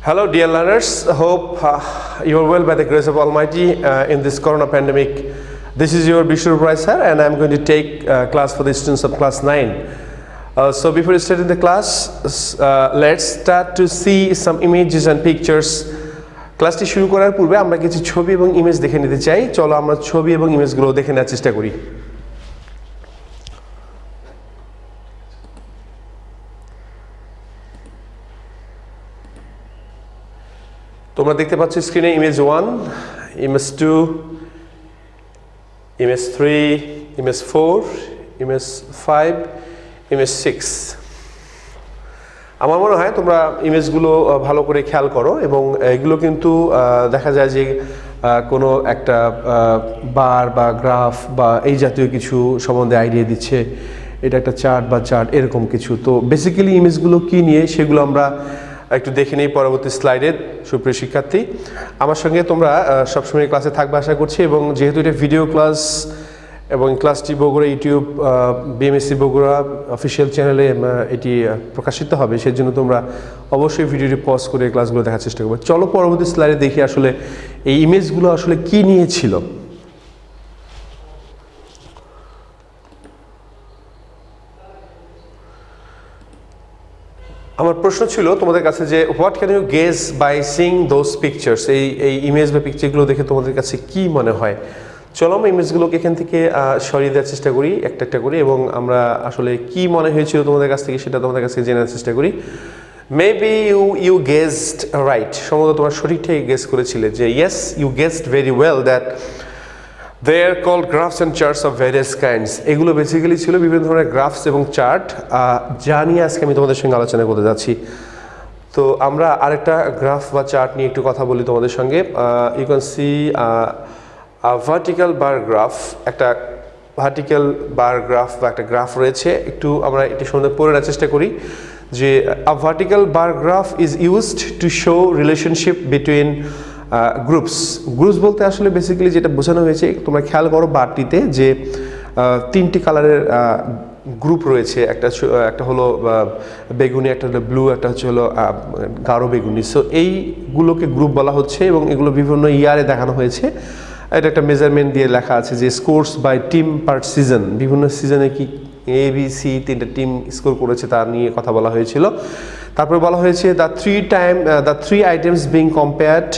Hello, dear learners. Hope you are well by the grace of Almighty in this Corona pandemic. This is your Biswarup sir, and I'm going to take class for the students of class 9. So before starting the class, let's start to see some images and pictures. ক্লাসটি শুরু করার পূর্বে আমরা কিছু ছবি এবং image দেখে নিতে চাই। চলো আমরা ছবি এবং ইমেজগুলো দেখে নেওয়ার চেষ্টা করি। তোমরা দেখতে পাচ্ছ স্ক্রিনে image 1, image 2, image 3, image 4, image 5, image 6। আমার মনে হয় তোমরা ইমেজগুলো ভালো করে খেয়াল করো এবং এগুলো কিন্তু দেখা যায় যে কোনো একটা বার বা গ্রাফ বা এই জাতীয় কিছু সম্বন্ধে আইডিয়া দিচ্ছে। এটা একটা চার্ট বা চার্ট এরকম কিছু। তো বেসিক্যালি ইমেজগুলো কি নিয়ে সেগুলো আমরা একটু দেখে নিই পরবর্তী স্লাইডে। সুপ্রিয় শিক্ষার্থী, আমার সঙ্গে তোমরা সবসময় ক্লাসে থাকবে আশা করছি, এবং যেহেতু এটা ভিডিও ক্লাস এবং ক্লাসটি Bogura YouTube BMSC Bogura official চ্যানেলে এটি প্রকাশিত হবে, সেজন্য তোমরা অবশ্যই ভিডিওটি পজ করে ক্লাসগুলো দেখার চেষ্টা করবে। চলো পরবর্তী স্লাইডে দেখি আসলে এই ইমেজগুলো আসলে কি নিয়েছিল। আমার প্রশ্ন ছিল তোমাদের কাছে যে what can you guess by seeing those pictures. এই ইমেজ বা পিকচারগুলো দেখে তোমাদের কাছে কি মনে হয়। চলো আমরা ইমেজগুলোকে এখান থেকে সরিয়ে দেওয়ার চেষ্টা করি একটা একটা করে, এবং আমরা আসলে কি মনে হয়েছিল তোমাদের কাছ থেকে সেটা তোমাদের কাছ থেকে জানার চেষ্টা করি। মেবি ইউ গেসড রাইট, সম্ভবত তোমরা সঠিকটাই গেস করেছিলে যে yes you guessed very well that they are called graphs and charts of various kinds. এগুলো বেসিক্যালি ছিল বিভিন্ন ধরনের গ্রাফস এবং চার্ট, যা নিয়ে আজকে আমি তোমাদের সঙ্গে আলোচনা করতে যাচ্ছি। তো আমরা আরেকটা গ্রাফ বা চার্ট নিয়ে একটু কথা বলি তোমাদের সঙ্গে। You can see vertical bar graph, একটা ভার্টিক্যাল বার গ্রাফ বা একটা গ্রাফ রয়েছে। একটু আমরা এটি সম্বন্ধে পড়ে নেওয়ার চেষ্টা করি যে a vertical bar graph is used to show relationship between groups বলতে আসলে বেসিক্যালি যেটা বোঝানো হয়েছে, তোমরা খেয়াল করো বারটিতে যে তিনটি কালারের গ্রুপ রয়েছে। একটা হলো বেগুনি, একটা হলো ব্লু, একটা হলো গাঢ় বেগুনি। সো এইগুলোকে গ্রুপ বলা হচ্ছে এবং এগুলো বিভিন্ন ইয়ারে দেখানো হয়েছে। এটা একটা মেজারমেন্ট দিয়ে লেখা আছে যে scores by team per season, বিভিন্ন সিজনে কি ABC তিনটা টিম স্কোর করেছে তা নিয়ে কথা বলা হয়েছিল। তারপরে বলা হয়েছে the three items being compared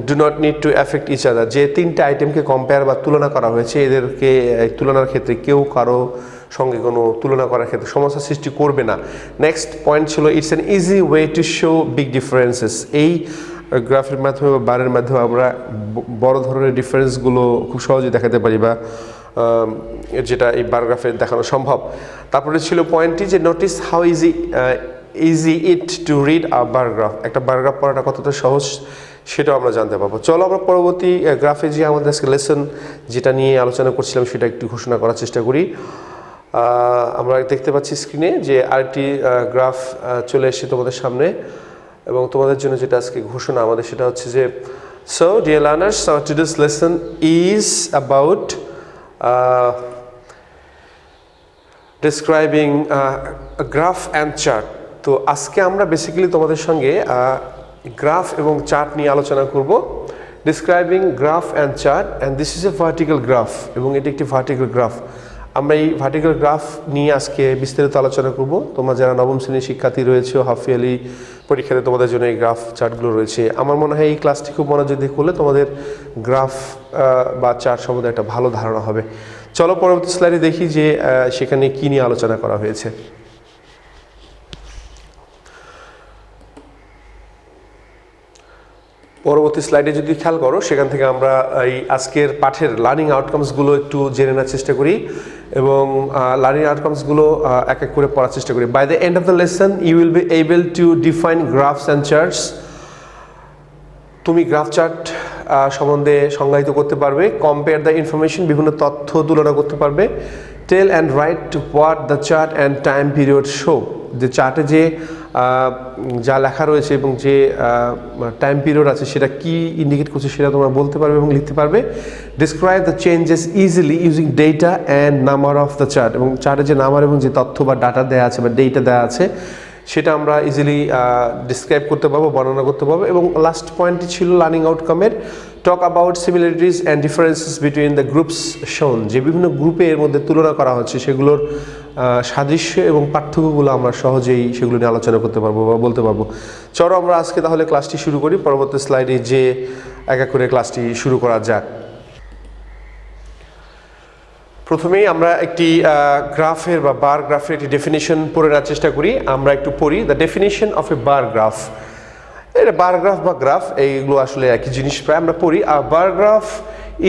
do not need to affect each other. যে তিনটা আইটেমকে কম্পেয়ার বা তুলনা করা হয়েছে, এদেরকে তুলনার ক্ষেত্রে কেউ কারো সঙ্গে কোনো তুলনা করার ক্ষেত্রে সমস্যা সৃষ্টি করবে না। নেক্সট পয়েন্ট ছিল it's an easy way to show big differences. এই গ্রাফের মাধ্যমে বা বারের মাধ্যমে আমরা বড় ধরনের ডিফারেন্সগুলো খুব সহজেই দেখাতে পারি, বা যেটা এই বার গ্রাফে দেখানো সম্ভব। তারপরে ছিল পয়েন্টটি যে notice how easy it to read a bar graph. একটা বার গ্রাফ পড়াটা কতটা সহজ সেটাও আমরা জানতে পারবো। চলো আমরা পরবর্তী গ্রাফে যে আমাদের আজকে লেসন যেটা নিয়ে আলোচনা করছিলাম সেটা একটু ঘোষণা করার চেষ্টা করি। আমরা দেখতে পাচ্ছি স্ক্রিনে যে আরেকটি গ্রাফ চলে এসেছে তোমাদের সামনে, এবং তোমাদের জন্য যেটা আজকে ঘোষণা আমাদের সেটা হচ্ছে যে so dear learners, hour today's lesson is about describing graph and chart. তো আজকে আমরা বেসিক্যালি তোমাদের সঙ্গে গ্রাফ এবং চার্ট নিয়ে আলোচনা করব। Describing graph and chart, and this is a vertical graph, এবং এটি একটি ভার্টিক্যাল গ্রাফ। আমরা এই ভার্টিক্যাল গ্রাফ নিয়ে আজকে বিস্তারিত আলোচনা করব। তোমরা যারা নবম শ্রেণীর শিক্ষার্থী রয়েছে, হাফ ইয়ারলি পরীক্ষাতে তোমাদের জন্য এই গ্রাফ চার্টগুলো রয়েছে। আমার মনে হয় এই ক্লাসটি খুব মনোযোগ দিয়ে করলে তোমাদের গ্রাফ বা চার্ট সম্বন্ধে একটা ভালো ধারণা হবে। চলো পরবর্তী স্লাইডে দেখি যে সেখানে কী নিয়ে আলোচনা করা হয়েছে। পরবর্তী স্লাইডে যদি খেয়াল করো, সেখান থেকে আমরা এই আজকের পাঠের লার্নিং আউটকামসগুলো একটু জেনে নেওয়ার চেষ্টা করি, এবং লার্নিং আউটকামসগুলো এক এক করে পড়ার চেষ্টা করি। By the end of the lesson you will be able to define graphs and charts. তুমি গ্রাফ চার্ট সম্বন্ধে সংজ্ঞায়িত করতে পারবে। কম্পেয়ার দ্য ইনফরমেশন, বিভিন্ন তথ্য তুলনা করতে পারবে। Tell and write what the chart and time period show. যে চার্টে যে যা লেখা রয়েছে এবং যে টাইম পিরিয়ড আছে সেটা কি ইন্ডিকেট করছে সেটা তোমরা বলতে পারবে এবং লিখতে পারবে। Describe the changes easily using data and number of the chart, এবং চার্টে যে নাম্বার এবং যে তথ্য বা ডাটা দেওয়া আছে বা ডেটা দেওয়া আছে সেটা আমরা ইজিলি ডিসক্রাইব করতে পারবো, বর্ণনা করতে পারবো। এবং লাস্ট পয়েন্টটি ছিল লার্নিং আউটকামের talk about similarities and differences between the groups shown, যে বিভিন্ন গ্রুপে এর মধ্যে তুলনা করা হচ্ছে সেগুলোর সাদৃশ্য এবং পার্থক্যগুলো আমরা সহজেই সেগুলো নিয়ে আলোচনা করতে পারবো বা বলতে পারবো। চলো আমরা আজকে তাহলে ক্লাসটি শুরু করি, পরবর্তী স্লাইডে যে এক এক করে ক্লাসটি শুরু করা যাক। প্রথমেই আমরা একটি গ্রাফের বা বার গ্রাফের একটি ডেফিনিশন পড়ে নেওয়ার চেষ্টা করি। আমরা একটু পড়ি, the definition of A bar graph. এটা বার গ্রাফ বা গ্রাফ এইগুলো আসলে একই জিনিস প্রায়। আমরা পড়ি, bar graph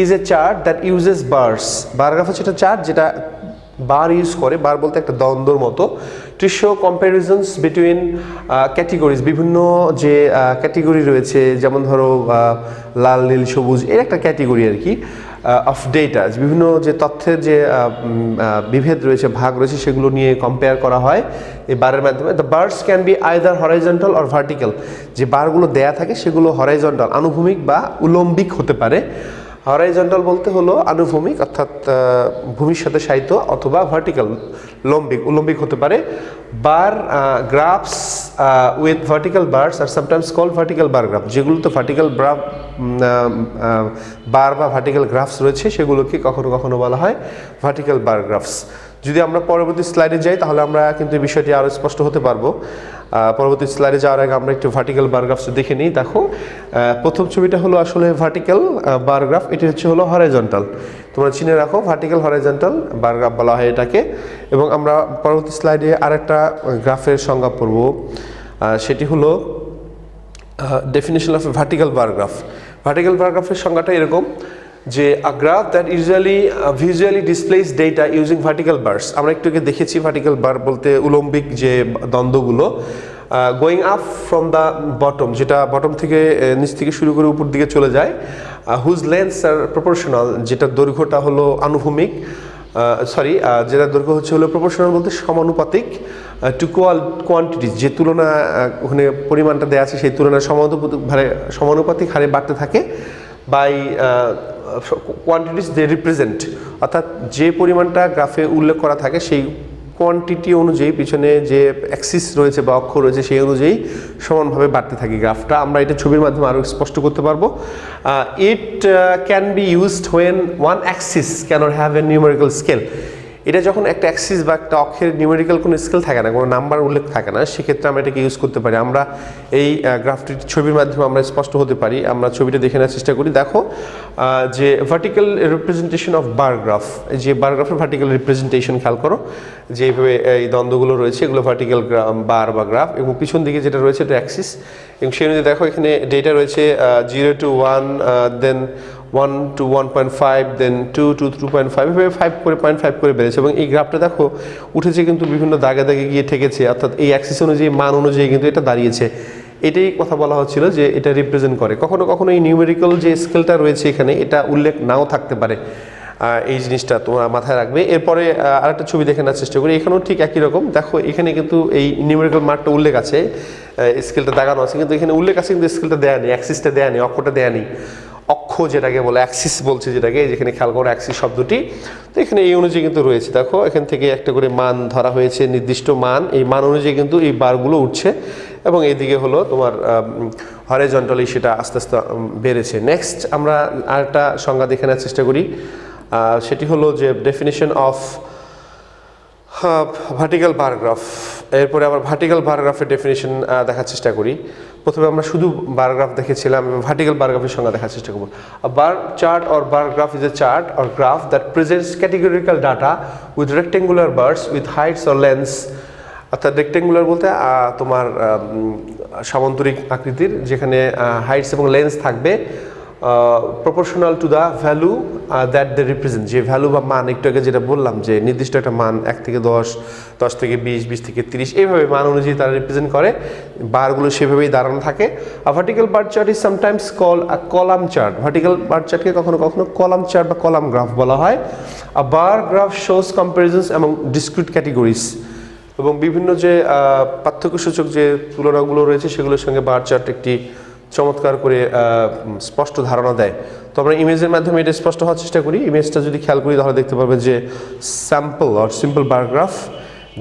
is a chart that uses bars. Bar graph হচ্ছে একটা চার্ট যেটা বার ইউজ করে, বার বলতে একটা দ্বন্দ্বর মতো, টু শো কম্প্যারিজনস বিটুইন ক্যাটেগরিজ, বিভিন্ন যে ক্যাটেগরি রয়েছে, যেমন ধরো লাল নীল সবুজ, এর একটা ক্যাটেগরি আর কি, অফ ডেটা, বিভিন্ন যে তথ্যের যে বিভেদ রয়েছে, ভাগ রয়েছে, সেগুলো নিয়ে কম্পেয়ার করা হয় এই বারের মাধ্যমে। The bars can be either horizontal or vertical, যে বারগুলো দেয়া থাকে সেগুলো হরাইজন্টাল আনুভূমিক বা উলম্বিক হতে পারে। হরাইজন্টাল বলতে হলো আনুভূমিক অর্থাৎ ভূমির সাথে সাহিত্য, অথবা ভার্টিক্যাল উলম্বিক হতে পারে। Bar graphs with vertical bars are sometimes called vertical bar graph, যেগুলোতে ভার্টিক্যাল বার বা ভার্টিক্যাল গ্রাফস রয়েছে সেগুলোকে কখনো কখনো বলা হয় ভার্টিক্যাল বার গ্রাফস। যদি আমরা পরবর্তী স্লাইডে যাই তাহলে আমরা কিন্তু এই বিষয়টি আরও স্পষ্ট হতে পারবো। পরবর্তী স্লাইডে যাওয়ার আগে আমরা একটু ভার্টিক্যাল বার গ্রাফস দেখে নিই। দেখো, প্রথম ছবিটা হলো আসলে ভার্টিক্যাল বার গ্রাফ, এটি হলো হরাইজন্টাল। তোমরা চিনে রাখো, ভার্টিক্যাল হরাইজন্টাল বার গ্রাফ বলা হয় এটাকে। এবং আমরা পরবর্তী স্লাইডে আরেকটা গ্রাফের সংজ্ঞা পড়ব, সেটি হলো definition of a vertical bar graph. Vertical bar গ্রাফের সংজ্ঞাটা এরকম যে a graph that usually visually displays data using vertical bars. আমরা একটু আগে দেখেছি ভার্টিক্যাল বার বলতে উলম্বিক যে দ্বন্দ্বগুলো, going up from the bottom, যেটা বটম থেকে নিচ থেকে শুরু করে উপর দিকে চলে যায়। হুজ লেন্থস আর প্রপোর্শনাল, যেটার দৈর্ঘ্যটা হলো আনুভূমিক, যেটার দৈর্ঘ্য হলো প্রপোর্শনাল বলতে সমানুপাতিক, টু কোয়ান্টিটিস, যে তুলনা ওখানে পরিমাণটা দেওয়া আছে সেই তুলনায় সমানুপাতিক হারে বাড়তে থাকে, বাই কোয়ান্টিটিস দে রিপ্রেজেন্ট, অর্থাৎ যে পরিমাণটা গ্রাফে উল্লেখ করা থাকে সেই কোয়ান্টিটি অনুযায়ী পিছনে যে অ্যাক্সিস রয়েছে বা অক্ষ রয়েছে সেই অনুযায়ী সমানভাবে বাড়তে থাকে গ্রাফটা। আমরা এটা ছবির মাধ্যমে আরও স্পষ্ট করতে পারবো। It can be used when one axis can't have a numerical scale. এটা যখন একটা অ্যাক্সিস বা একটা অক্ষের নিউমেরিক্যাল কোনো স্কেল থাকে না, কোনো নাম্বার উল্লেখ থাকে না, সেক্ষেত্রে আমরা এটাকে ইউজ করতে পারি। আমরা এই গ্রাফটির ছবির মাধ্যমে আমরা স্পষ্ট হতে পারি। আমরা ছবিটা দেখে নেওয়ার চেষ্টা করি। দেখো, যে vertical representation of bar graph, যে বার গ্রাফের ভার্টিক্যাল রিপ্রেজেন্টেশন খেয়াল করো, যে এইভাবে এই দ্বন্দ্বগুলো রয়েছে এগুলো ভার্টিক্যাল বার বা গ্রাফ, এবং পিছন দিকে যেটা রয়েছে এটা অ্যাক্সিস। এবং সেই অনুযায়ী দেখো এখানে ডেটা রয়েছে 0 to 1, then 1 to 1.5, then 2 to 2.5, এভাবে 5 করে 0.5 করে বেড়েছে। এবং এই গ্রাফটা দেখো উঠেছে কিন্তু বিভিন্ন দাগে দাগে গিয়ে ঠেকেছে, অর্থাৎ এই অ্যাক্সিস অনুযায়ী মান অনুযায়ী কিন্তু এটা দাঁড়িয়েছে। এটাই কথা বলা হচ্ছিল যে এটা রিপ্রেজেন্ট করে। কখনো কখনো এই নিউমেরিক্যাল যে স্কেলটা রয়েছে এখানে এটা উল্লেখ নাও থাকতে পারে, এই জিনিসটা তোমরা মাথায় রাখবে। এরপরে আরেকটা ছবি দেখে নেওয়ার চেষ্টা করি, এখানেও ঠিক একই রকম। দেখো এখানে কিন্তু এই নিউমেরিক্যাল মার্কটা উল্লেখ আছে, স্কেলটা দাগানো আছে, কিন্তু এখানে উল্লেখ আছে কিন্তু স্কেলটা দেয়া নেই, অ্যাক্সিসটা দেয়া নেই, অক্ষটা দেয়া নেই। অক্ষ যেটাকে বলে অ্যাক্সিস বলছে, যেটাকে যেখানে খেয়াল করো অ্যাক্সিস শব্দটি, তো এখানে এই অনুযায়ী কিন্তু রয়েছে। দেখো এখান থেকে একটা করে মান ধরা হয়েছে, নির্দিষ্ট মান, এই মান অনুযায়ী কিন্তু এই বারগুলো উঠছে, এবং এইদিকে হলো তোমার হরাইজন্টালি সেটা আস্তে আস্তে বেড়েছে। নেক্সট আমরা আরেকটা সংজ্ঞা দেখে নেওয়ার চেষ্টা করি, সেটি হলো যে definition of vertical bar graph. এরপরে আবার ভার্টিক্যাল বার গ্রাফের ডেফিনিশন দেখার চেষ্টা করি। প্রথমে আমরা শুধু বার গ্রাফ দেখেছিলাম, ভার্টিক্যাল বার গ্রাফের সংজ্ঞা দেখার চেষ্টা করব। Bar chart or bar graph is a chart or graph that presents categorical data with rectangular bars with heights or lengths. অর্থাৎ রেক্টেঙ্গুলার বলতে তোমার সামান্তরিক আকৃতির, যেখানে হাইটস এবং লেন্থস থাকবে proportional to the value that they represent, যে value বা মান একটু আগে যেটা বললাম যে নির্দিষ্ট একটা মান 1 থেকে 10, 10 থেকে 20, 20 থেকে 30, এইভাবে মান অনুযায়ী তারা রিপ্রেজেন্ট করে, বারগুলো সেভাবেই দাঁড়ানো থাকে। Vertical bar chart is sometimes call a column chart. Vertical bar চার্টকে কখনো কখনো কলাম চার্ট বা কলাম গ্রাফ বলা হয়। A bar graph shows comparisons এবং ডিসক্রিট ক্যাটেগরিজ, এবং বিভিন্ন যে পার্থক্যসূচক যে তুলনাগুলো রয়েছে সেগুলোর সঙ্গে বার চার্ট একটি চমৎকার করে স্পষ্ট ধারণা দেয়। তো আমরা ইমেজের মাধ্যমে এটা স্পষ্ট হওয়ার চেষ্টা করি। ইমেজটা যদি খেয়াল করি তাহলে দেখতে পারবে যে sample or simple bar graph,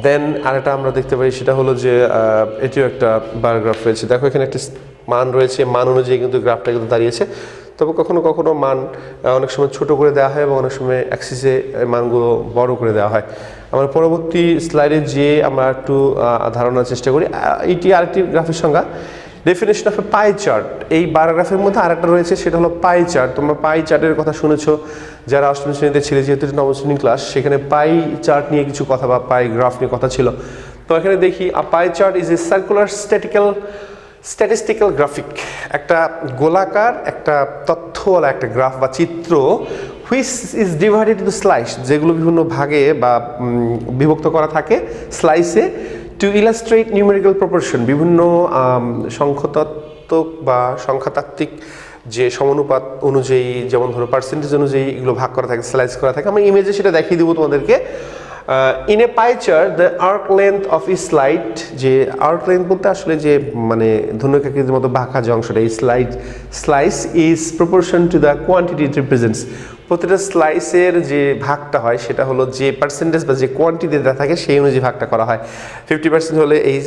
then আরেকটা আমরা দেখতে পাই সেটা হলো যে এটিও একটা বার গ্রাফ রয়েছে। দেখো এখানে একটা মান রয়েছে, মান অনুযায়ী কিন্তু গ্রাফটা কিন্তু দাঁড়িয়েছে। তবে কখনো কখনো মান অনেক সময় ছোট করে দেওয়া হয় এবং অনেক সময় অ্যাক্সিসে মানগুলো বড় করে দেওয়া হয়। আমরা পরবর্তী স্লাইডে যে আমরা একটু ধারণার চেষ্টা করি। এটি আরেকটি গ্রাফের সংজ্ঞা, definition of A pie chart. এই বার গ্রাফের মধ্যে আরেকটা রয়েছে, সেটা হলো পাই চার্ট। তোমরা পাই চার্টের কথা শুনেছো যারা অষ্টম শ্রেণীতে ছিলে, যেহেতু নবম শ্রেণী ক্লাস, সেখানে পাই চার্ট নিয়ে কিছু কথা বা পাই গ্রাফ নিয়ে কথা ছিল। তো এখানে দেখি pie chart is a circular statistical graphic, একটা গোলাকার একটা তথ্যওয়ালা একটা গ্রাফ বা চিত্র, which is divided into slice, যেগুলো বিভিন্ন ভাগে বা বিভক্ত করা থাকে স্লাইসে, টু ইলাস্ট্রেট নিউমেরিক্যাল প্রপোর্শন, বিভিন্ন সংখ্যাতাত্ত্বিক বা সংখ্যাতাত্ত্বিক যে সমানুপাত অনুযায়ী, যেমন ধরো পার্সেন্টেজ অনুযায়ী এগুলো ভাগ করা থাকে, স্লাইস করা থাকে। আমি ইমেজে সেটা দেখিয়ে দিব তোমাদেরকে। In a pie chart the arc length of each slide, যে আর্ক লেন্থ বলতে আসলে যে মানে ধনুকাকৃতির মতো বাঁকা যে অংশটা, এই slice is proportion to the quantity it represents. প্রতিটা স্লাইসের যে ভাগটা হয় সেটা হলো যে পার্সেন্টেজ বা যে কোয়ান্টিটি দেওয়া থাকে সেই অনুযায়ী ভাগটা করা হয়। 50% হলে এই,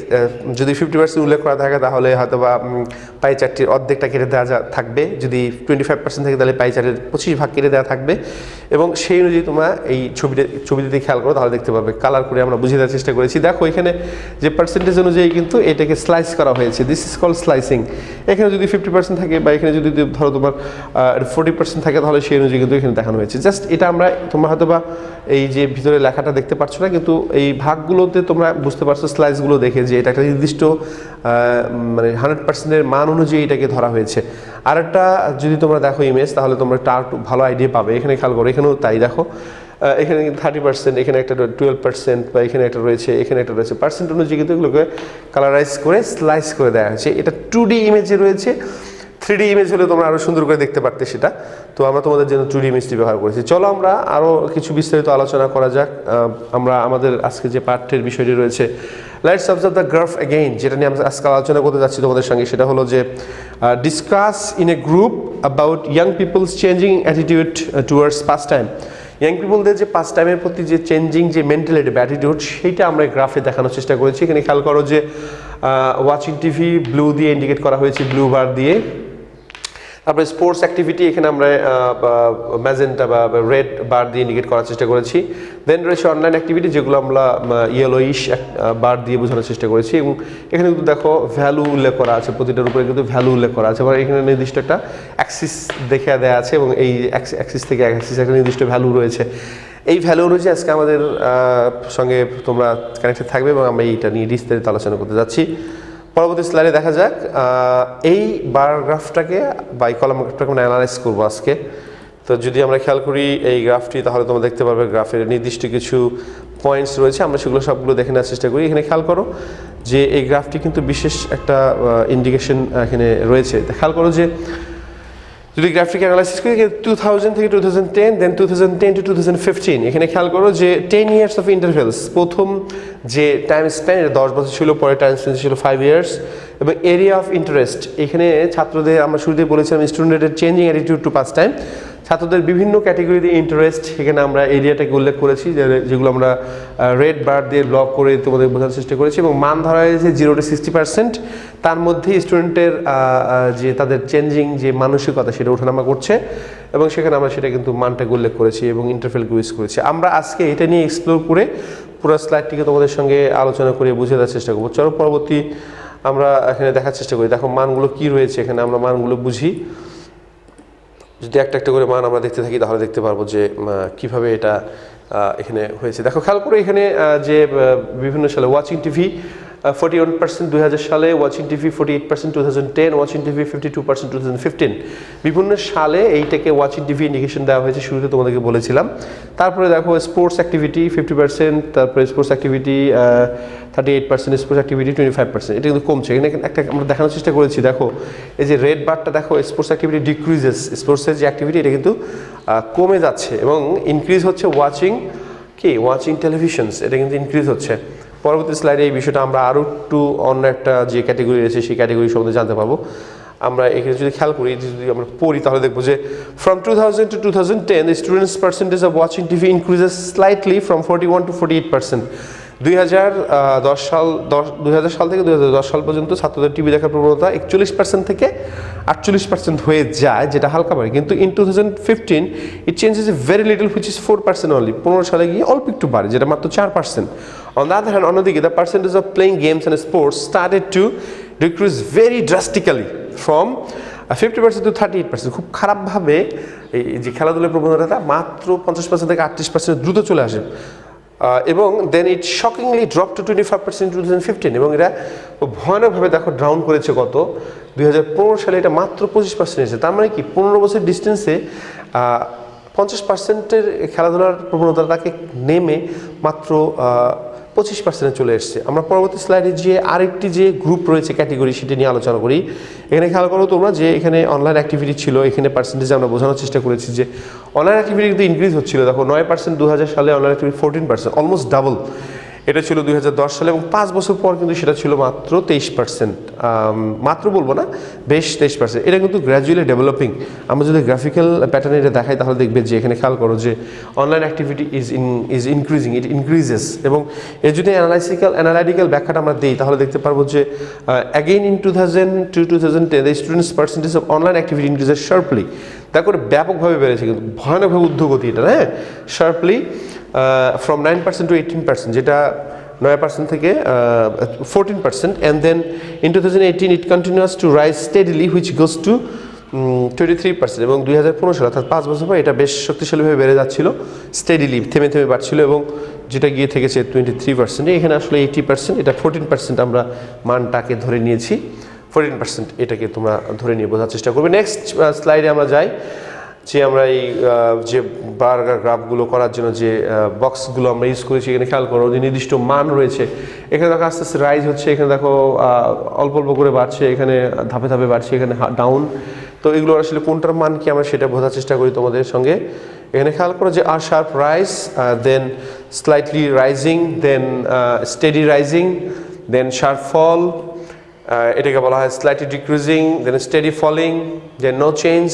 যদি 50% উল্লেখ করা থাকে তাহলে হয়তো বা পাই চার্টটির অর্ধেকটা কেটে দেওয়া থাকবে। যদি 25% থাকে তাহলে পাই চার্টের 25 ভাগ কেটে দেওয়া থাকবে। এবং সেই অনুযায়ী তোমরা এই ছবিটিতে খেয়াল করো তাহলে দেখতে পাবে, কালার করে আমরা বুঝিয়ে দেওয়ার চেষ্টা করেছি। দেখো এখানে যে পার্সেন্টেজ অনুযায়ী কিন্তু এটাকে স্লাইস করা হয়েছে, দিস ইজ কল্ড স্লাইসিং। এখানে যদি 50% থাকে বা এখানে যদি ধরো তোমার 40% থাকে তাহলে সেই অনুযায়ী কিন্তু এখানে দেখানো হয়েছে। জাস্ট এটা আমরা, তোমরা হয়তো বা এই যে ভিতরে লেখাটা দেখতে পাচ্ছ না, কিন্তু এই ভাগগুলোতে তোমরা বুঝতে পারছো স্লাইসগুলো দেখে যে এটা একটা নির্দিষ্ট মানে 100%-এর মান অনুযায়ী এটাকে ধরা হয়েছে। আর একটা যদি তোমরা দেখো ইমেজ তাহলে তোমরা একটা আরও ভালো আইডিয়া পাবে। এখানে খেয়াল করো, এখানেও তাই দেখো, এখানে 30%, এখানে একটা 12%, বা এখানে একটা রয়েছে, এখানে একটা রয়েছে। পার্সেন্ট অনুযায়ী কিন্তু এগুলোকে কালারাইজ করে স্লাইস করে দেওয়া হয়েছে। এটা 2D ইমেজে রয়েছে, 3D ইমেজ হলে তোমরা আরও সুন্দর করে দেখতে পারতে সেটা। তো আমরা তোমাদের জন্য 2D ইমেজটি ব্যবহার করেছি। চলো আমরা আরও কিছু বিস্তারিত আলোচনা করা যাক। আমরা আমাদের আজকে যে পাঠ্যের বিষয়টি রয়েছে, let's observe the graph again, যেটা নিয়ে আমরা আজকে আলোচনা করতে যাচ্ছি তোমাদের সঙ্গে, সেটা হলো যে discuss in a group about young people's changing attitude towards past time. Young পিপলদের যে পাস্ট টাইমের প্রতি যে চেঞ্জিং যে মেন্টালিটি বা অ্যাটিটিউড, সেইটা আমরা গ্রাফে দেখানোর চেষ্টা করেছি। এখানে খেয়াল করো যে ওয়াচিং টিভি ব্লু দিয়ে ইন্ডিকেট করা হয়েছে, ব্লু বার দিয়ে। তারপরে স্পোর্টস অ্যাক্টিভিটি এখানে আমরা ম্যাজেন্টা বা রেড বার দিয়ে ইন্ডিকেট করার চেষ্টা করেছি। দেন রয়েছে অনলাইন অ্যাক্টিভিটি, যেগুলো আমরা ইয়েলোইশ বার দিয়ে বোঝানোর চেষ্টা করেছি। এবং এখানে কিন্তু দেখো ভ্যালু উল্লেখ করা আছে, প্রতিটার উপরে কিন্তু ভ্যালু উল্লেখ করা আছে। এবার এখানে নির্দিষ্ট একটা অ্যাক্সিস দেখে দেওয়া আছে এবং এই অ্যাক্সিস থেকে অ্যাক্সিস একটা নির্দিষ্ট ভ্যালু রয়েছে। এই ভ্যালু অনুযায়ী আজকে আমাদের সঙ্গে তোমরা কানেক্টেড থাকবে এবং আমরা এইটা নিয়ে বিস্তারিত আলোচনা করতে যাচ্ছি। পরবর্তী স্লাইডে দেখা যাক এই বার গ্রাফটাকে বা এই কলাম গ্রাফটাকে আমরা অ্যানালাইজ করবো আজকে। তো যদি আমরা খেয়াল করি এই গ্রাফটি, তাহলে তোমরা দেখতে পারবে গ্রাফের নির্দিষ্ট কিছু পয়েন্টস রয়েছে। আমরা সেগুলো সবগুলো দেখে নেওয়ার চেষ্টা করি। এখানে খেয়াল করো যে এই গ্রাফটি কিন্তু বিশেষ একটা ইন্ডিকেশন এখানে রয়েছে। খেয়াল করো যে যদি গ্রাফটিকে অ্যানালাইসিস করি 2000 থেকে 2010, দেন 2010 to 2015, এখানে খেয়াল করো যে 10 ইয়ার্স অফ ইন্টারভেলস। প্রথম যে টাইম স্প্যান এটা 10 বছর ছিল, পরে টাইম স্প্যান ছিল 5 ইয়ার্স। এবং এরিয়া অফ ইন্টারেস্ট, এখানে ছাত্রদের আমরা শুরুতেই বলেছিলাম স্টুডেন্টের changing attitude two pass time, ছাত্রদের বিভিন্ন ক্যাটেগরিতে ইন্টারেস্ট, এখানে আমরা এরিয়াটাকে উল্লেখ করেছি, যেগুলো আমরা রেড বার দিয়ে ব্লক করে তোমাদের বোঝার চেষ্টা করেছি। এবং মান ধরা হয়েছে 0 to 60%। তার মধ্যে স্টুডেন্টের যে তাদের চেঞ্জিং যে মানসিকতা সেটা ওঠানামা করছে এবং সেখানে আমরা সেটা কিন্তু মানটাকে উল্লেখ করেছি এবং ইন্টারভেলকে ইউজ করেছি। আমরা আজকে এটা নিয়ে এক্সপ্লোর করে পুরো স্লাইডটিকে তোমাদের সঙ্গে আলোচনা করে বুঝে দেওয়ার চেষ্টা করবো। চলো পরবর্তী আমরা এখানে দেখার চেষ্টা করি। দেখো মানগুলো কি রয়েছে, এখানে আমরা মানগুলো বুঝি। যদি একটা একটা করে মান আমরা দেখতে থাকি তাহলে দেখতে পারবো যে কিভাবে এটা এখানে হয়েছে। দেখো খেয়াল করে এখানে যে বিভিন্ন সালে ওয়াচিং টিভি 41% 2000 সালে, ওয়াচিং টিভি 48% 2010, ওয়াচিং টিভি 52% 2015। বিভিন্ন সালে এইটাকে ওয়াচিং টিভি ইন্ডিকেশন দেওয়া হয়েছে, শুরুতে তোমাদেরকে বলেছিলাম। তারপরে দেখো স্পোর্টস অ্যাক্টিভিটি 50%, তারপরে স্পোর্টস অ্যাক্টিভিটি 38%, স্পোর্টস অ্যাক্টিভিটি 25%। এটা কিন্তু কমছে। এখানে একটা আমরা দেখানোর চেষ্টা করেছি। দেখো এই যে রেড বারটা, দেখো স্পোর্টস অ্যাক্টিভিটি ডিক্রিজেস, স্পোর্টসের যে অ্যাক্টিভিটি এটা কিন্তু কমে যাচ্ছে এবং ইনক্রিজ হচ্ছে ওয়াচিং টেলিভিশনস, এটা কিন্তু ইনক্রিজ হচ্ছে। পরবর্তী স্লাইডে এই বিষয়টা আমরা আরও একটু অন্য একটা যে ক্যাটেগরি রয়েছে সেই ক্যাটেগরি সম্বন্ধে জানতে পারবো। আমরা এখানে যদি খেয়াল করি, যদি আমরা পড়ি তাহলে দেখবো যে from 2000 to 2010 the students percentage of watching TV increases slightly from 41 to 48%. 2010 সাল থেকে 2010 সাল পর্যন্ত ছাত্রদের টিভি দেখার প্রবণতা 41% থেকে 48% হয়ে যায়, যেটা হালকা বাড়ে। কিন্তু in 2015 it changes a very little which is 4% only. 15 সালে গিয়ে অল্প একটু বাড়ে, যেটা মাত্র 4%। অন দ্য আদার হ্যান্ড, অন্যদিকে the percentage of playing games and sports started to decrease very drastically from 50% to 38%। খুব খারাপভাবে এই যে খেলাধুলার প্রবণতাটা মাত্র 50% থেকে 38% দ্রুত চলে আসে, এবং দেন ইট শকিংলি ড্রপ টু 25% 2015। এবং এটা ভয়ানকভাবে দেখো ডাউন করেছে কত 2015 সালে, এটা মাত্র 25% এসেছে। তার মানে কি 15 বছর ডিস্টেন্সে 50%-এর খেলাধুলার প্রবণতাটাকে নেমে মাত্র 25% চলে এসছে। আমরা পরবর্তী স্লাইডে যে আরেকটি যে গ্রুপ রয়েছে ক্যাটেগরি, সেটা নিয়ে আলোচনা করি। এখানে খেয়াল করো তোমরা যে এখানে অনলাইন অ্যাক্টিভিটি ছিল, এখানে পার্সেন্টেজ আমরা বোঝানোর চেষ্টা করেছি যে অনলাইন অ্যাক্টিভিটি কিন্তু ইনক্রিজ হচ্ছিল। দেখো 9% 2000 সালে, অনলাইন অ্যাক্টিভিটি 14%, অলমোস্ট ডাবল। এটা ছিল 2010 সালে, এবং 5 বছর পর কিন্তু সেটা ছিল মাত্র 23%। মাত্র বলবো না, বেশ 23%। এটা কিন্তু গ্র্যাজুয়ালি ডেভেলপিং। আমরা যদি গ্রাফিক্যাল প্যাটার্নে এটা দেখাই তাহলে দেখবে যে এখানে খেয়াল করো যে online activity is increasing, it increases. এবং এর যদি অ্যানালাইটিক্যাল ব্যাখ্যাটা আমরা দিই তাহলে দেখতে পারবো যে again in 2000 to 2010 the students percentage of online activity increases sharply. তারপরে ব্যাপকভাবে বেড়েছে, কিন্তু ভয়ানকভাবে ঊর্ধ্বগতি এটা, হ্যাঁ, শার্পলি from 9% to 18%, যেটা 9% থেকে 14%, and then in 2018 it continues to rise steadily which goes to 23%। এবং 2015 সালে অর্থাৎ 5 বছর পর এটা বেশ শক্তিশালীভাবে বেড়ে যাচ্ছিল, স্টেডিলি থেমে থেমে বাড়ছিল, এবং যেটা গিয়ে থেকেছে 23%। এখানে আসলে 80%, এটা 14% আমরা মানটাকে ধরে নিয়েছি, 14% এটাকে তোমরা ধরে নিয়ে বোঝার চেষ্টা করবে। নেক্সট স্লাইডে আমরা যাই, যে আমরা এই যে বার গ্রাফগুলো করার জন্য যে বক্সগুলো আমরা ইউজ করেছি, এখানে খেয়াল করো যে নির্দিষ্ট মান রয়েছে। এখানে দেখো আস্তে আস্তে রাইজ হচ্ছে, এখানে দেখো অল্প অল্প করে বাড়ছে, এখানে ধাপে ধাপে বাড়ছে, এখানে ডাউন। তো এগুলো আসলে কোনটার মান কি আমরা সেটা বোঝার চেষ্টা করি তোমাদের সঙ্গে। এখানে খেয়াল করো যে আর শার্প রাইজ, দেন স্লাইটলি রাইজিং, দেন স্টেডি রাইজিং, দেন শার্প ফল, এটাকে বলা হয় স্লাইটলি ডিক্রিজিং, দেন স্টেডি ফলিং, দেন নো চেঞ্জ,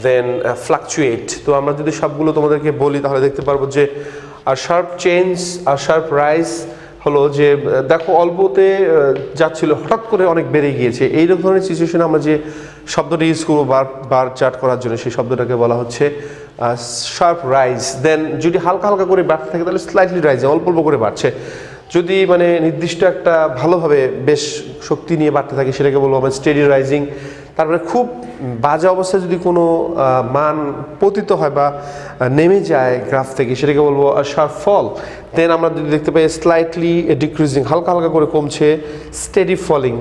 দেন ফ্লাকচুয়েট। তো আমরা যদি সবগুলো তোমাদেরকে বলি তাহলে দেখতে পারবো যে আর শার্প চেঞ্জ, আর শার্প রাইজ হলো যে দেখো অল্পতে যাচ্ছিল, হঠাৎ করে অনেক বেড়ে গিয়েছে। এই ধরনের সিচুয়েশনে আমরা যে শব্দটা ইউজ করবো বার চার্ট করার জন্য, সেই শব্দটাকে বলা হচ্ছে শার্প রাইজ। দেন যদি হালকা হালকা করে বাড়তে থাকে তাহলে স্লাইটলি রাইজ, অল্প অল্প করে বাড়ছে। যদি মানে নির্দিষ্ট একটা ভালোভাবে বেশ শক্তি নিয়ে বাড়তে থাকে সেটাকে বলবো আমরা স্টেডি রাইজিং। তারপরে খুব বাজে অবস্থায় যদি কোনো মান পতিত হয় বা নেমে যায় গ্রাফ থেকে, সেটাকে বলবো শার্প ফল। দেন আমরা যদি দেখতে পাই স্লাইটলি ডিক্রিজিং, হালকা হালকা করে কমছে, স্টেডি ফলিং,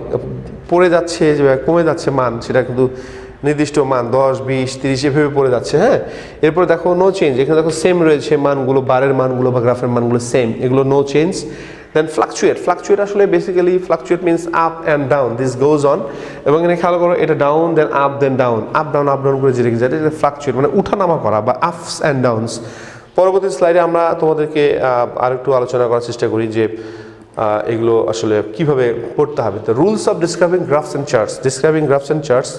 পড়ে যাচ্ছে, কমে যাচ্ছে মান, সেটা কিন্তু নির্দিষ্ট মান 10, 20, 30 এভাবে পড়ে যাচ্ছে, হ্যাঁ। এরপরে দেখো নো চেঞ্জ, এখানে দেখো সেম রয়েছে মানগুলো, বারের মানগুলো বা গ্রাফের মানগুলো সেম, এগুলো নো চেঞ্জ। দেন ফ্লাকচুয়েট আসলে basically fluctuate means up and down, this goes on. এবং এখানে খেয়াল করো এটা down, then up, then down, up down করে যে রেখে যায়, এটা ফ্লাকচুয়েট মানে উঠানামা করা বা আপস অ্যান্ড ডাউনস। পরবর্তী স্লাইডে আমরা তোমাদেরকে আর একটু আলোচনা করার চেষ্টা করি যে এগুলো আসলে কিভাবে পড়তে হবে। তো rules of describing grasp and charts,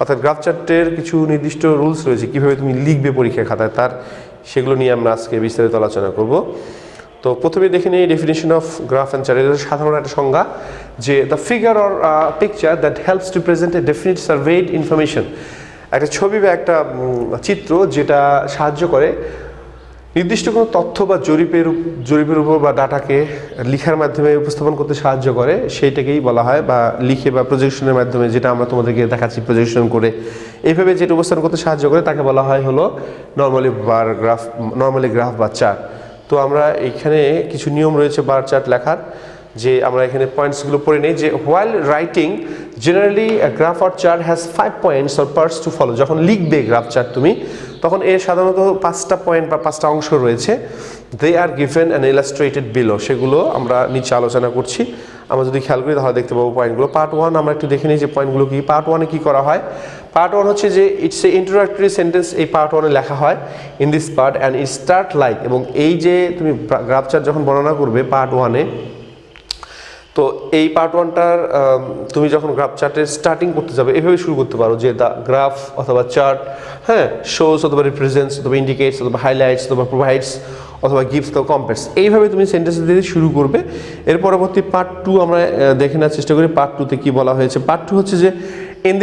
অর্থাৎ গ্রাফ চার্টের কিছু নির্দিষ্ট রুলস রয়েছে কিভাবে তুমি লিখবে পরীক্ষা খাতায়, সেগুলো নিয়ে আমরা আজকে বিস্তারিত আলোচনা করব। তো প্রথমে দেখে নিই definition of graph and chart. এটা সাধারণ একটা সংজ্ঞা যে the figure or picture that helps to present a definite surveyed information, একটা ছবি বা একটা চিত্র যেটা সাহায্য করে নির্দিষ্ট কোনো তথ্য বা জরিপের উপর বা ডাটাকে লিখার মাধ্যমে উপস্থাপন করতে সাহায্য করে, সেইটাকেই বলা হয়, বা লিখে বা প্রজেকশনের মাধ্যমে, যেটা আমরা তোমাদেরকে দেখাচ্ছি প্রজেকশন করে, এইভাবে যেটা উপস্থাপন করতে সাহায্য করে তাকে বলা হয় হলো নর্মালি গ্রাফ বা চার্ট। তো আমরা এইখানে কিছু নিয়ম রয়েছে বার চার্ট লেখার, যে আমরা এখানে পয়েন্টসগুলো পড়ে নিই। যে while writing generally graph or chart has 5 points or parts to follow. যখন লিখবে গ্রাফ চার্ট তুমি, তখন এর সাধারণত 5টা পয়েন্ট বা 5টা অংশ রয়েছে। They are given and illustrated below, সেগুলো আমরা নিচে আলোচনা করছি। আমরা যদি খেয়াল করি তাহলে দেখতে পাবো পয়েন্টগুলো। পার্ট 1 আমরা একটু দেখে নিই যে পয়েন্টগুলো কি। পার্ট 1-এ কী করা হয়? পার্ট 1 হচ্ছে যে ইটস এ ইন্ট্রোডাক্টরি সেন্টেন্স, এই পার্ট 1-এ লেখা হয় in this part and it start like. এবং এই যে তুমি গ্রাফ চার্ট যখন বর্ণনা করবে পার্ট 1-এ, তো এই পার্ট 1টার তুমি যখন গ্রাফ চার্টের স্টার্টিং করতে যাবে এভাবে শুরু করতে পারো যে দ্য গ্রাফ অথবা চার্ট, হ্যাঁ, শোজ অথবা রিপ্রেজেন্টস অথবা ইন্ডিকেটস অথবা হাইলাইটস অথবা প্রোভাইডস অথবা গিভস দ্য কম্পেয়ার্স। এইভাবে তুমি সেন্টেন্স দিয়ে শুরু করবে। এর পরবর্তী পার্ট 2 আমরা দেখে নেওয়ার চেষ্টা করি। পার্ট 2 তে কি বলা হয়েছে? পার্ট 2 হচ্ছে যে in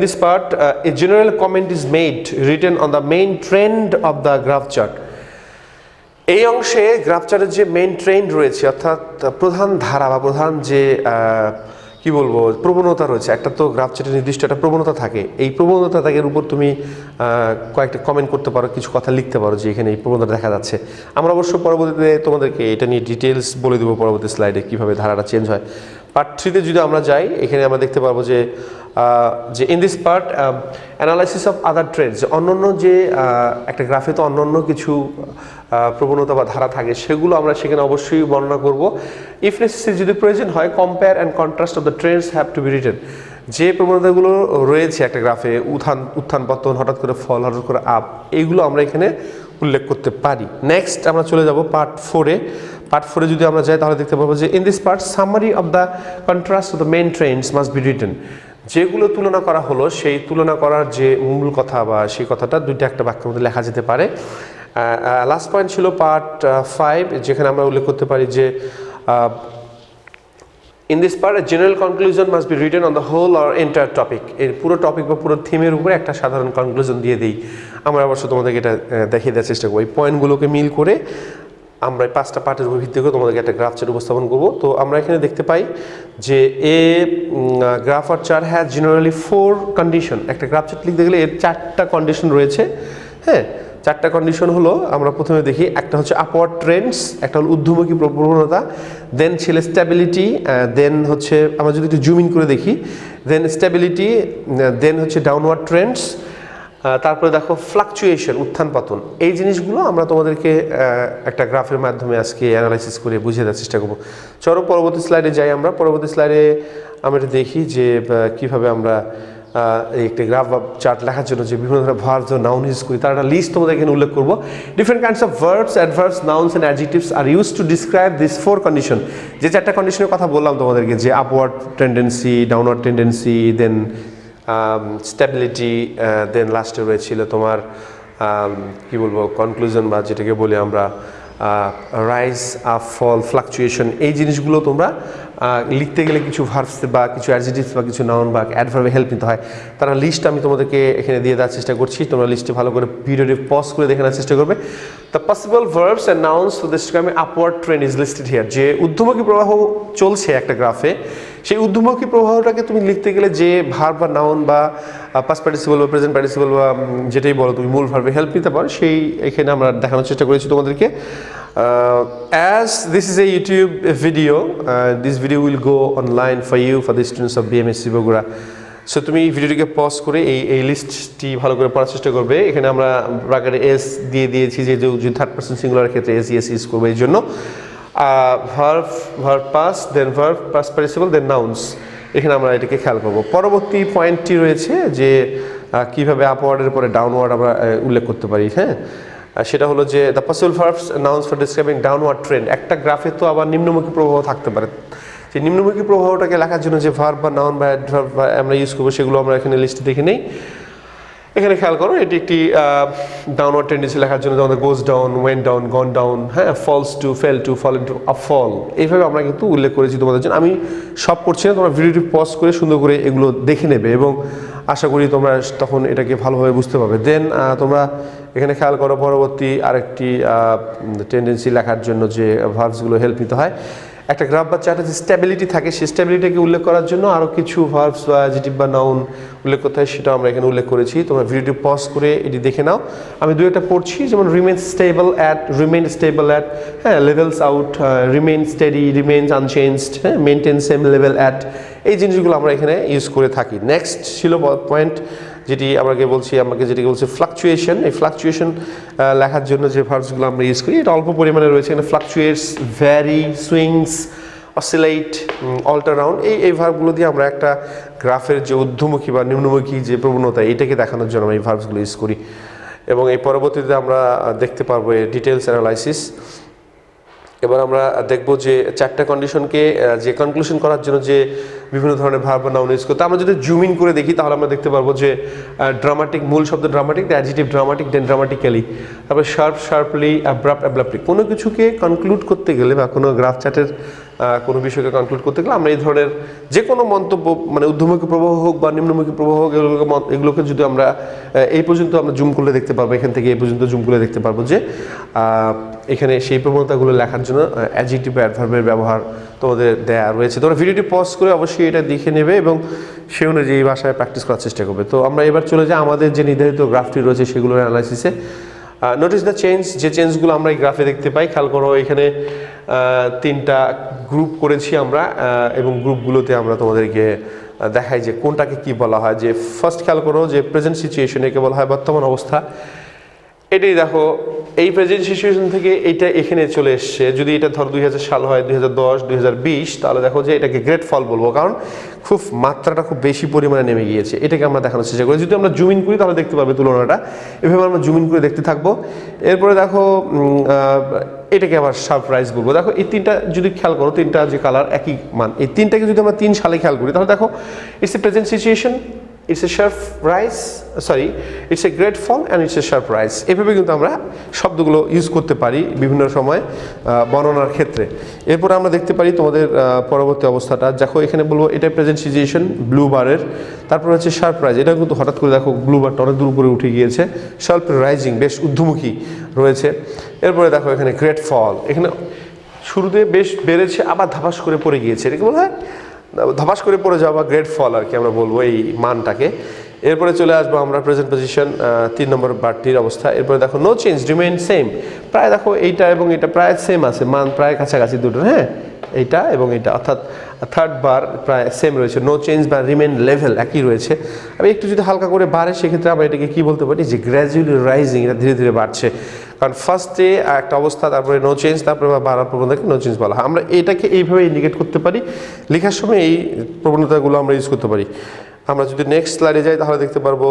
this part a general comment is made written on the main trend of the graph chart. এই অংশে গ্রাফ চার্টের যে মেইন ট্রেন্ড রয়েছে, অর্থাৎ প্রধান ধারা বা প্রধান যে কি বলবো প্রবণতা রয়েছে, একটা তো গ্রাফ চার্টের নির্দিষ্ট একটা প্রবণতা থাকে, এই প্রবণতাটার উপর তুমি কয়েকটা কমেন্ট করতে পারো, কিছু কথা লিখতে পারো যে এখানে এই প্রবণতা দেখা যাচ্ছে। আমরা অবশ্য পরবর্তীতে তোমাদেরকে এটা নিয়ে ডিটেলস বলে দেবো পরবর্তী স্লাইডে কীভাবে ধারাটা চেঞ্জ হয়। পার্ট 3-তে যদি আমরা যাই, এখানে আমরা দেখতে পারবো যে in this part analysis of other Trends, অন্যান্য যে একটা গ্রাফে তো অন্যান্য কিছু প্রবণতা বা ধারা থাকে, সেগুলো আমরা সেখানে অবশ্যই বর্ণনা করব। ইফ নেসেসারি, যদি প্রয়োজন হয়, compare and contrast of the Trends have to be written. যে প্রবণতাগুলো রয়েছে একটা গ্রাফে, উত্থান পতন, হঠাৎ করে ফল, হঠাৎ করে আপ, এইগুলো আমরা এখানে উল্লেখ করতে পারি। নেক্সট আমরা চলে যাব পার্ট 4-এ। পার্ট 4-এ যদি আমরা যাই তাহলে দেখতে পাবো যে in this part summary of the contrast of the main Trends must be written. যেগুলো তুলনা করা হলো, সেই তুলনা করার যে মূল কথা বা সেই কথাটা দুইটা একটা বাক্যের মধ্যে লেখা যেতে পারে। লাস্ট পয়েন্ট ছিল পার্ট 5, যেখানে আমরা উল্লেখ করতে পারি যে in this part general conclusion must be written on the whole or entire topic. এর পুরো টপিক বা পুরো থিমের উপরে একটা সাধারণ কনক্লুশন দিয়ে দিই। আমরা অবশ্য তোমাদেরকে এটা দেখিয়ে দেওয়ার চেষ্টা করবো। এই পয়েন্টগুলোকে মিল করে আমরা 5টা পার্টের উপর ভিত্তি করে তোমাদেরকে একটা গ্রাফ চার্ট উপস্থাপন করব। তো আমরা এখানে দেখতে পাই যে গ্রাফ আর চার্ট হ্যাজ জেনারেলি 4 কন্ডিশন। একটা গ্রাফ চার্ট লিখতে গেলে এর 4টা কন্ডিশন রয়েছে। হ্যাঁ, 4টা কন্ডিশন হলো, আমরা প্রথমে দেখি, একটা হচ্ছে আপওয়ার্ড ট্রেন্ডস, একটা হলো ঊর্ধ্বমুখী প্রবণতা, দেন ছিল স্ট্যাবিলিটি, দেন হচ্ছে আমরা যদি একটু জুম ইন করে দেখি, দেন স্ট্যাবিলিটি, দেন হচ্ছে ডাউনওয়ার্ড ট্রেন্ডস, তারপরে দেখো ফ্লাকচুয়েশন, উত্থান পতন। এই জিনিসগুলো আমরা তোমাদেরকে একটা গ্রাফের মাধ্যমে আজকে অ্যানালাইসিস করে বুঝিয়ে দেওয়ার চেষ্টা করবো। চলো পরবর্তী স্লাইডে যাই। আমরা পরবর্তী স্লাইডে আমরা দেখি যে কীভাবে আমরা একটা গ্রাফ বা চার্ট লেখার জন্য যে বিভিন্ন ধরনের ভার্বস ও নাউন ইউজ করি, তার একটা লিস্ট তোমাদের এখানে উল্লেখ করবো। Different kinds of verbs, adverbs, nouns and adjectives are use to describe this 4 condition. যে 4টা কন্ডিশনের কথা বললাম তোমাদেরকে, যে upward tendency, downward tendency, then stability, then লাস্টে রয়েছিল তোমার কি বলবো কনক্লুশন বা যেটাকে বলি আমরা রাইজ, আপ, ফল, ফ্লাকচুয়েশন। এই জিনিসগুলো তোমরা লিখতে গেলে কিছু ভার্বস বা কিছু অ্যাডজেক্টিভস বা কিছু নাউন বা অ্যাডভার্বে হেল্প নিতে হয়। তার লিস্ট আমি তোমাদেরকে এখানে দিয়ে দেওয়ার চেষ্টা করছি। তোমরা লিস্টে ভালো করে ভিডিওটি পজ করে দেখে নেওয়ার চেষ্টা করবে। The possible verbs and nouns for this upward trend is listed here. যে ঊর্ধ্বমুখী প্রবাহ চলছে একটা গ্রাফে, সেই ঊর্ধ্বমুখী প্রবাহটাকে তুমি লিখতে গেলে যে ভার্ব বা নাউন বা পাস্ট পার্টিসিপল বা প্রেজেন্ট পার্টিসিপল বা যেটাই বলো তুমি মূল ভার্বে হেল্প নিতে পারো, সেই এখানে আমরা দেখানোর চেষ্টা করেছি তোমাদেরকে। As this is a YouTube video, this video will go online for you for the students of BMSC Bogura. So তুমি ভিডিওটিকে পজ করে এই লিস্টটি ভালো করে পড়ার চেষ্টা করবে। এখানে আমরা ব্র্যাকেটে এস দিয়ে দিয়েছি, যে থার্ড পারসন সিঙ্গুলার ক্ষেত্রে এস ইউজ করবে এই জন্য। Verb past, then verb past participle, then nouns. এখানে আমরা এটাকে খেয়াল করবো। পরবর্তী পয়েন্টটি রয়েছে যে কীভাবে আপওয়ার্ডের পরে ডাউনওয়ার্ড আমরা উল্লেখ করতে পারি। হ্যাঁ, সেটা হলো যে the possible verbs nouns for describing downward trend. একটা গ্রাফে তো আবার নিম্নমুখী প্রবাহ থাকতে পারে। সেই নিম্নমুখী প্রবাহটাকে লেখার জন্য যে ভার্ব বা নাউন বা অ্যাডভার্ব আমরা ইউজ করবো, সেগুলো আমরা এখানে লিস্টে দেখে নেই। এখানে খেয়াল করো, এটি একটি ডাউনওয়ার্ড টেন্ডেন্সি লেখার জন্য আমাদের goes down, went down, gone down, হ্যাঁ, falls to, fell to, fall into, a fall. এইভাবে আমরা কিন্তু উল্লেখ করেছি তোমাদের জন্য। আমি সব করছি না, তোমরা ভিডিওটি পজ করে সুন্দর করে এগুলো দেখে নেবে এবং আশা করি তোমরা তখন এটাকে ভালোভাবে বুঝতে পারবে। দেন তোমরা এখানে খেয়াল করো, পরবর্তী আরেকটি টেন্ডেন্সি লেখার জন্য যে ভার্বসগুলো হেল্প নিতে হয়। একটা গ্রাফ বা চার্টে যে স্ট্যাবিলিটি থাকে, সেই স্ট্যাবিলিটিকে উল্লেখ করার জন্য আরও কিছু ভার্বস বা অ্যাডজেক্টিভ বা নাউন উল্লেখ করতে হয়, সেটা আমরা এখানে উল্লেখ করেছি। তোমরা ভিডিওটি পজ করে এটি দেখে নাও। আমি দু একটা পড়ছি, যেমন রিমেইন স্টেবল অ্যাট, হ্যাঁ, levels out, remain steady, remains unchanged, হ্যাঁ, মেনটেন সেম লেভেল অ্যাট। এই জিনিসগুলো আমরা এখানে ইউজ করে থাকি। নেক্সট ছিল পয়েন্ট যেটি আমাকে যেটিকে বলছি ফ্লাকচুয়েশন। এই ফ্লাকচুয়েশন লেখার জন্য যে ভার্বসগুলো আমরা ইউজ করি, এটা অল্প পরিমাণে রয়েছে এখানে। Fluctuates, vary, swings, oscillate, alter round. এই ভার্বগুলো দিয়ে আমরা একটা গ্রাফের যে ঊর্ধ্বমুখী বা নিম্নমুখী যে প্রবণতা, এটাকে দেখানোর জন্য আমরা এই ভার্বসগুলো ইউজ করি। এবং এই পরবর্তীতে আমরা দেখতে পারবো ডিটেলস অ্যানালাইসিস। এবার আমরা দেখব যে চারটা কন্ডিশনকে যে কনক্লুশন করার জন্য যে বিভিন্ন ধরনের ভার্ব বা নাউন ইউজ করতে, আমরা যদি জুম ইন করে দেখি তাহলে আমরা দেখতে পারবো যে ড্রামাটিক, মূল শব্দ dramatic, the adjective dramatic, then dramatically, তারপর শার্প, শার্পলি, অ্যাব্রাপ্ট, অ্যাব্রাপ্টলি। কোনো কিছুকে কনক্লুড করতে গেলে বা কোনো গ্রাফ চার্টের কোনো বিষয়কে কনক্লুড করতে গেলে আমরা এই ধরনের যে কোনো মন্তব্য, মানে ঊর্ধ্বমুখী প্রবাহ হোক বা নিম্নমুখী প্রবাহ হোক, এগুলোকে যদি আমরা এই পর্যন্ত আমরা জুম করলে দেখতে পারবো, এখান থেকে এই পর্যন্ত জুম করলে দেখতে পারবো যে এখানে সেই প্রবণতাগুলো লেখার জন্য অ্যাডজেক্টিভ বা অ্যাডভার্বের ব্যবহার তোমাদের দেয়া রয়েছে। তোমরা ভিডিওটি পজ করে অবশ্যই এটা দেখে নেবে এবং সে অনুযায়ী ভাষায় প্র্যাকটিস করার চেষ্টা করবে। তো আমরা এবার চলে যাই আমাদের যে নির্ধারিত গ্রাফটি রয়েছে সেগুলোর অ্যানালাইসিসে। নোটিস দ্য চেঞ্জ, যে চেঞ্জগুলো আমরা এই গ্রাফে দেখতে পাই। খেয়াল করো এখানে তিনটা গ্রুপ করেছি আমরা এবং গ্রুপগুলোতে আমরা তোমাদেরকে দেখাই যে কোনটাকে কি বলা হয়। যে ফার্স্ট খেয়াল করো যে প্রেজেন্ট সিচুয়েশন, একে বলা হয় বর্তমান অবস্থা। এটাই দেখো, এই প্রেজেন্ট সিচুয়েশন থেকে এইটা এখানে চলে এসছে। যদি এটা ধর 2000 সাল হয়, 2010, 2020, তাহলে দেখো যে এটাকে গ্রেট ফল বলবো, কারণ খুব মাত্রাটা খুব বেশি পরিমাণে নেমে গিয়েছে। এটাকে আমরা দেখানোর চেষ্টা করি। যদি আমরা জুম ইন করি তাহলে দেখতে পাবে তুলনাটা। এভাবে আমরা জুম ইন করে দেখতে থাকবো। এরপরে দেখো এটাকে আবার সারপ্রাইজ বলবো। দেখো এই তিনটা যদি খেয়াল করো, তিনটা যে কালার একই মান, এই তিনটাকে যদি আমরা 3 সালে খেয়াল করি তাহলে দেখো it's a present situation, it's a sharp rise, it's a great fall and it's a sharp rise. এভাবে কিন্তু আমরা শব্দগুলো ইউজ করতে পারি বিভিন্ন সময় বর্ণনার ক্ষেত্রে। এরপরে আমরা দেখতে পারি তোমাদের পরবর্তী অবস্থাটা। দেখো এখানে বলবো এটা প্রেজেন্ট সিচুয়েশন ব্লু বারের, তারপর হচ্ছে শার্প রাইজ। এটা কিন্তু হঠাৎ করে দেখো ব্লু বারটা অনেক দূর উপরে উঠে গিয়েছে, শার্প রাইজিং বেশ ঊর্ধ্বমুখী রয়েছে। এরপরে দেখো এখানে গ্রেট ফল, এখানে শুরুতে বেশ বেড়েছে আবার ধাপাস করে পড়ে গিয়েছে, এটাকে বলা হয় ধপাস করে পড়ে যাওয়া, গ্রেট ফল আর কি আমরা বলবো এই মানটাকে। এরপরে চলে আসবো আমরা প্রেজেন্ট পজিশন 3 নম্বর বারটির অবস্থা। এরপরে দেখো নো চেঞ্জ, রিমেইন সেম। প্রায় দেখো এইটা এবং এটা প্রায় সেম আছে, মান প্রায় কাছাকাছি দুটো, হ্যাঁ এইটা এবং এটা, অর্থাৎ থার্ড বার প্রায় সেম রয়েছে। নো চেঞ্জ বা রিমেইন লেভেল একই রয়েছে। আমি একটু যদি হালকা করে বাড়ে সেক্ষেত্রে আমরা এটাকে কি বলতে পারি যে গ্র্যাজুয়ালি রাইজিং, এটা ধীরে ধীরে বাড়ছে। কারণ ফার্স্টে একটা অবস্থা, তারপরে নো চেঞ্জ, তারপরে বাড়ার প্রবণতাকে নো চেঞ্জ বলা হয়। আমরা এটাকে এইভাবে ইন্ডিকেট করতে পারি, লেখার সময় এই প্রবণতাগুলো আমরা ইউজ করতে পারি। আমরা যদি নেক্সট স্লাইডে যাই তাহলে দেখতে পারবো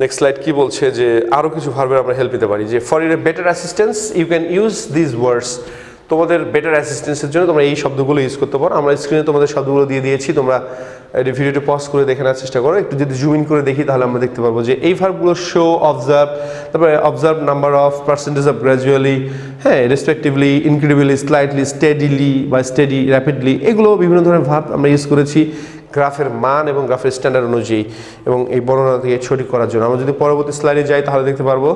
নেক্সট স্লাইড কি বলছে যে আরও কিছু ভার্বের আমরা হেল্প নিতে পারি। যে for your better assistance you can use this words. তোমাদের বেটার অ্যাসিস্ট্যান্সের জন্য তোমরা এই শব্দগুলো ইউজ করতে পারো। আমরা স্ক্রিনে তোমাদের শব্দগুলো দিয়ে দিয়েছি, তোমরা এই ভিডিওটি পজ করে দেখে নেওয়ার চেষ্টা করো। একটু যদি জুম ইন করে দেখি তাহলে আমরা দেখতে পারবো যে এই ভার্বগুলো শো, অবজার্ভ, তারপরে observe, number of, percentage of, gradually, হ্যাঁ রেসপেক্টিভলি, ইনক্রেডিবলি, স্লাইটলি, স্টেডিলি বা স্টেডি, র্যাপিডলি, এগুলো বিভিন্ন ধরনের ভার্ব আমরা ইউজ করেছি গ্রাফের মান এবং গ্রাফের স্ট্যান্ডার্ড অনুযায়ী এবং এই বর্ণনা থেকে সঠিক করার জন্য। আমরা যদি পরবর্তী স্লাইডে যাই তাহলে দেখতে পারবো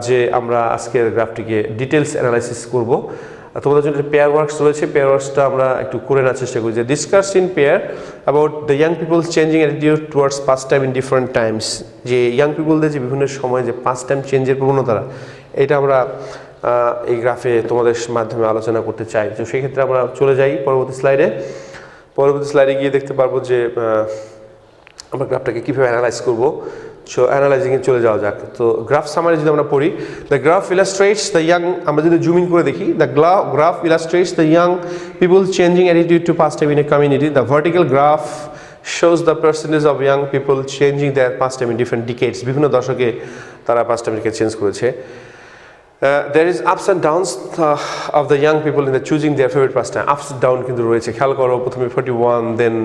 যে আমরা আজকের গ্রাফটিকে ডিটেলস অ্যানালাইসিস করব। তোমাদের জন্য পেয়ার ওয়ার্কস রয়েছে, পেয়ার ওয়ার্কসটা আমরা একটু করে নেওয়ার চেষ্টা করি। যে discuss in pair about the young people's changing attitude towards past time in different times. যে ইয়াং পিপলদের যে বিভিন্ন সময় যে পাস্ট টাইম চেঞ্জের প্রবণতা, এটা আমরা এই গ্রাফে তোমাদের মাধ্যমে আলোচনা করতে চাই। তো সেক্ষেত্রে আমরা চলে যাই পরবর্তী স্লাইডে। পরবর্তী স্লাইডে গিয়ে দেখতে পারবো যে আমরা গ্রাফটাকে কীভাবে অ্যানালাইজ করবো। সো অ্যানালাইজিংয়ে চলে যাওয়া যাক। তো গ্রাফ সামারি যদি আমরা পড়ি, the graph illustrates the young, আমরা যদি জুম ইন করে দেখি, the graph illustrates the young people changing attitude to past time in a community. The vertical graph shows the percentage of young people changing their past time in different decades. বিভিন্ন দশকে তারা past টাইমকে change করেছে। There is ups and downs of the young people in the choosing their favorite pastime. Ups and down কিন্তু রয়েছে, খেয়াল করো। প্রথমে 41, then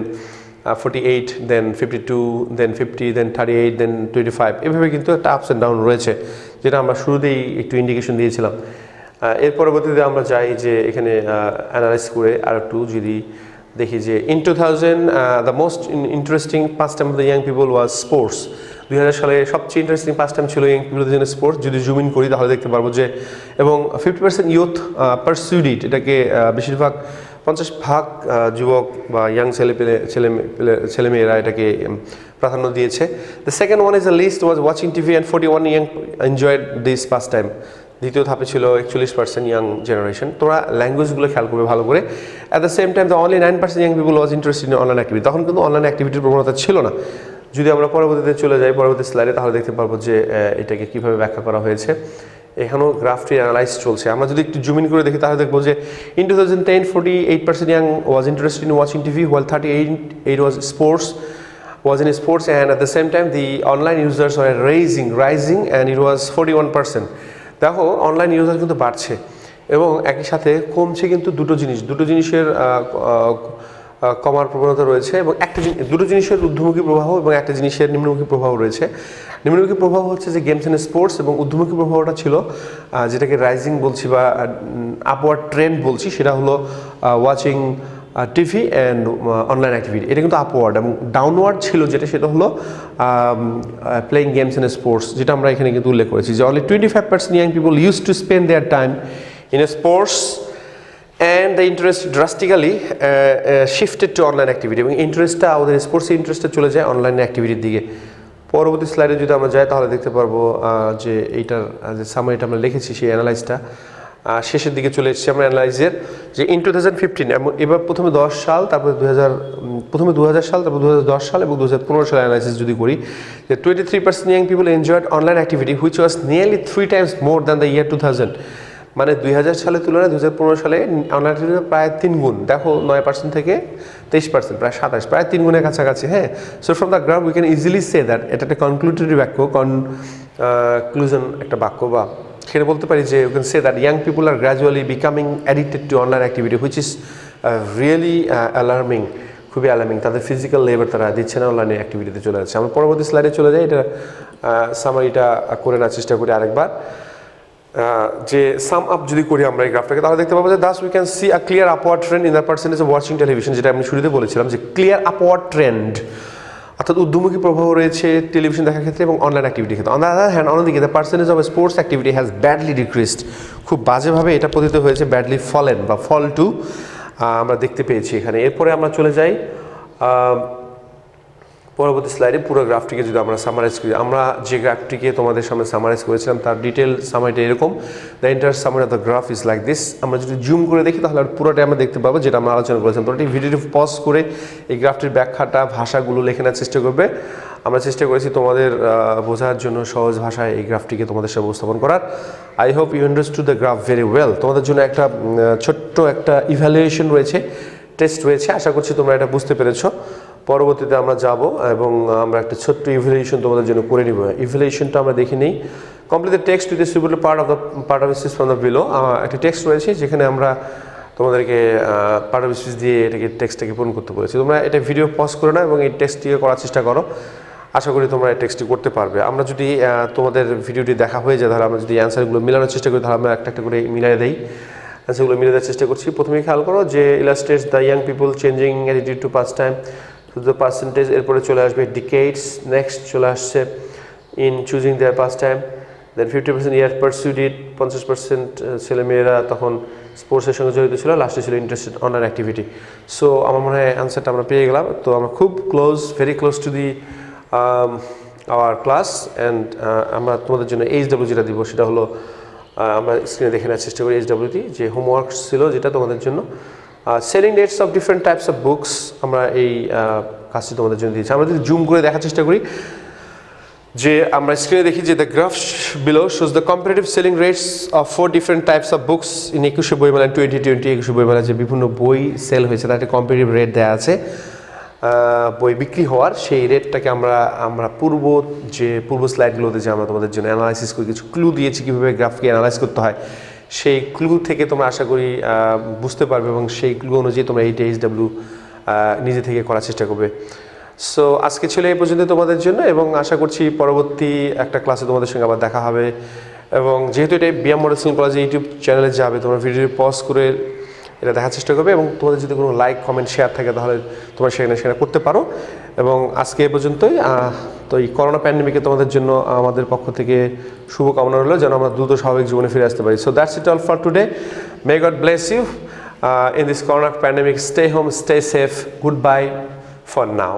48, then 52, then 50, then 38, then 25, এভাবে কিন্তু একটা আপস অ্যান্ড ডাউন রয়েছে, যেটা আমরা শুরুতেই একটু ইন্ডিকেশন দিয়েছিলাম। এর পরবর্তীতে আমরা যাই যে এখানে অ্যানালাইজ করে আর একটু যদি দেখি যে in 2000 the most interesting past time of the young people was sports. 2000 সালে সবচেয়ে ইন্টারেস্টিং পাস্ট টাইম ছিল ইয়াং পিপলদের জন্য স্পোর্টস। যদি জুম ইন করি তাহলে দেখতে পারবো যে এবং 50% ইউথ পারসিউড ইট, এটাকে বেশিরভাগ 50% যুবক বা ইয়াং ছেলেমেয়েরা এটাকে প্রাধান্য দিয়েছে। The second one is the list was watching TV and 41 young enjoyed this past time. দ্বিতীয় ধাপে ছিল 41% ইয়াং জেনারেশন। তোমরা ল্যাঙ্গুয়েজগুলো খেয়াল করবে ভালো করে। At the same time the only 9% young people was interested in online activity. তখন কিন্তু অনলাইন অ্যাক্টিভিটির প্রবণতা ছিল না। যদি আমরা পরবর্তীতে চলে যাই পরবর্তী স্লাইডে তাহলে দেখতে পারবো যে এটাকে কীভাবে ব্যাখ্যা করা হয়েছে। এখানেও গ্রাফটি অ্যানালাইজ চলছে। আমরা যদি একটু জুম ইন করে দেখি তাহলে দেখবো যে in 2010 48% young was interested in watching TV, while 38 was in sports, and at the same time the online users were rising and it was 41%. দেখো অনলাইন ইউজার কিন্তু বাড়ছে এবং একই সাথে কমছে কিন্তু দুটো জিনিসের কমার প্রবণতা রয়েছে এবং দুটো জিনিসের ঊর্ধ্বমুখী প্রভাব এবং একটা জিনিসের নিম্নমুখী প্রভাব রয়েছে। নিম্নমুখী প্রভাব হচ্ছে যে গেমস অ্যান্ড স্পোর্টস, এবং ঊর্ধ্বমুখী প্রভাবটা ছিল যেটাকে রাইজিং বলছি বা আপওয়ার্ড ট্রেন্ড বলছি, সেটা হলো watching TV and online activity. এটা কিন্তু আপওয়ার্ড, এবং ডাউনওয়ার্ড ছিল সেটা হলো প্লেইং গেমস অ্যান্ড স্পোর্টস, যেটা আমরা এখানে কিন্তু উল্লেখ করেছি যে only 25% young people use to spend there time in sports and the interest drastically shifted to online activity, এবং ইন্টারেস্টটা আমাদের স্পোর্টস ইন্টারেস্টটা চলে যায় অনলাইন অ্যাক্টিভিটির দিকে। পরবর্তী স্লাইডে যদি আমরা যাই তাহলে দেখতে পারবো যে এইটার যে সামারিটা আমরা লিখেছি সেই অ্যানালাইজটা শেষের দিকে চলে এসেছি আমরা অ্যানালাইজের, যে ইন 2015 এবার প্রথমে 10 সাল, তারপরে 2000 সাল, তারপর 2010 সাল এবং 2015 সাল অ্যানালাইসিস যদি করি, যে 23% young people enjoyed online activity which was nearly 3 times more than the year 2000। মানে 2000 সালের তুলনায় 2015 সালে অনলাইন অ্যাক্টিভিটি প্রায় 3 গুণ। দেখো 9% থেকে 23%, প্রায় 27, প্রায় 3 গুণের কাছাকাছি। হ্যাঁ, so from the graph we can easily say that, এটা একটা কনক্লুডেটরি বাক্য, কনক্লুশন একটা বাক্য, বা সেটা বলতে পারি যে you can say that young people are gradually becoming addicted to online activity which is really alarming, খুবই অ্যালার্মিং। তাদের ফিজিক্যাল লেবার তারা দিচ্ছে না, অনলাইনে অ্যাক্টিভিটিতে চলে যাচ্ছে। আমরা পরবর্তী স্লাইডে চলে যাই, এটা সামারিটা করে নেওয়ার চেষ্টা করি আরেকবার। যে সাম আপ যদি করি আমরা এই গ্রাফটাকে, তাহলে দেখতে পাবো যে Das we can see a clear upward trend in the percentage of watching television, যেটা আমি শুরুতে বলেছিলাম যে ক্লিয়ার আপওয়ার্ড ট্রেন্ড, অর্থাৎ ঊর্ধ্বমুখী প্রভাব রয়েছে টেলিভিশন দেখার ক্ষেত্রে এবং অনলাইন অ্যাক্টিভিটির ক্ষেত্রে। অন দ্য আদার হ্যান্ড, অন্যদিকে the percentage of sports activity has badly decreased, খুব বাজেভাবে এটা পতিত হয়েছে, ব্যাডলি ফলেন বা ফল টু আমরা দেখতে পেয়েছি এখানে। এরপরে আমরা চলে যাই পরবর্তী স্লাইডে। পুরো গ্রাফটিকে যদি আমরা সামারাইজ করি, আমরা যে গ্রাফটিকে তোমাদের সামনে সামারাইজ করেছিলাম তার ডিটেল সামারিটা এরকম, the entire summary of the graph is like this. আমরা যদি জুম করে দেখি তাহলে পুরোটাই আমরা দেখতে পাবো যেটা আমরা আলোচনা করেছিলাম। পুরোটি ভিডিওটি পজ করে এই গ্রাফটির ব্যাখ্যাটা, ভাষাগুলো লেখে নেওয়ার চেষ্টা করবে। আমরা চেষ্টা করেছি তোমাদের বোঝার জন্য সহজ ভাষায় এই গ্রাফটিকে তোমাদের সাথে উপস্থাপন করার। I hope you understood the graph very well. তোমাদের জন্য একটা ছোট্ট একটা ইভ্যালুয়েশন রয়েছে, টেস্ট রয়েছে, আশা করছি তোমরা এটা বুঝতে পেরেছো। পরবর্তীতে আমরা যাব এবং আমরা একটা ছোট্ট ইভ্যালুয়েশন তোমাদের জন্য করে নিব। ইভ্যালুয়েশনটা আমরা দেখে নিই। Complete the text with the suitable part of speech from the below. একটা টেক্সট রয়েছে যেখানে আমরা তোমাদেরকে পার্ট অফ স্পিচ দিয়ে এটাকে টেক্সটটাকে পূরণ করতে বলেছি। তোমরা এটা ভিডিও পজ করে নাও এবং এই টেক্সটটিকে করার চেষ্টা করো। আশা করি তোমরা এই টেক্সটটি করতে পারবে। আমরা যদি তোমাদের ভিডিওটি দেখা হয়ে যায়, তাহলে আমরা যদি অ্যান্সারগুলো মিলানোর চেষ্টা করি, তাহলে আমরা একটা একটা করে মিলাই দেই, অ্যান্সারগুলো মিলে দেওয়ার চেষ্টা করছি। প্রথমেই খেয়াল করো যে illustrates the young people changing attitude to past time, the percentage, এরপরে চলে আসবে ডিকেডস, নেক্সট চলে আসছে in choosing their past time, then 50% year pursued it, 50% ছেলেমেয়েরা তখন স্পোর্টসের সঙ্গে জড়িত ছিল, লাস্টে ছিল ইন্টারেস্টেড অনলাইন অ্যাক্টিভিটি। সো আমার মনে হয় অ্যান্সারটা আমরা পেয়ে গেলাম। তো আমরা খুব close, very close to the our class. And আমরা তোমাদের জন্য HW যেটা দিব সেটা হলো, আমরা স্ক্রিনে দেখে নেওয়ার চেষ্টা করি HWটি, যে হোমওয়ার্কস ছিল যেটা তোমাদের জন্য। Selling rates of different types of books, আমরা এই কাজটি তোমাদের জন্য দিয়েছি। আমরা যদি জুম করে দেখার চেষ্টা করি, যে আমরা স্ক্রিনে দেখি যে the graph below shows the comparative selling rates of 4 different types of books in 21শে বইমেলা 2020। 21শে বইমেলা যে বিভিন্ন বই সেল হয়েছে তার একটা কম্পারেটিভ রেট দেওয়া আছে, বই বিক্রি হওয়ার সেই রেটটাকে আমরা পূর্ব স্লাইডগুলোতে যে আমরা তোমাদের জন্য অ্যানালাইসিস করে কিছু ক্লু দিয়েছি কীভাবে গ্রাফকে অ্যানালাইজ করতে হয়, সেই ক্লু থেকে তোমরা আশা করি বুঝতে পারবে এবং সেই ক্লু অনুযায়ী তোমরা এই HW নিজে থেকে করার চেষ্টা করবে। সো আজকে ছিল এই পর্যন্ত তোমাদের জন্য, এবং আশা করছি পরবর্তী একটা ক্লাসে তোমাদের সঙ্গে আবার দেখা হবে। এবং যেহেতু এটা বিএম মডেল স্কুল কলেজে ইউটিউব চ্যানেলে যাবে, তোমরা ভিডিওটি পজ করে এটা দেখার চেষ্টা করবে, এবং তোমাদের যদি কোনো লাইক, কমেন্ট, শেয়ার থাকে তাহলে তোমরা সেখানে করতে পারো। এবং আজকে এ পর্যন্তই। তো এই করোনা প্যান্ডেমিকে তোমাদের জন্য আমাদের পক্ষ থেকে শুভকামনা রইল, যেন আমরা দ্রুত স্বাভাবিক জীবনে ফিরে আসতে পারি। So that's it all for today. May God bless you in this corona pandemic. Stay home, stay safe. Good bye for now.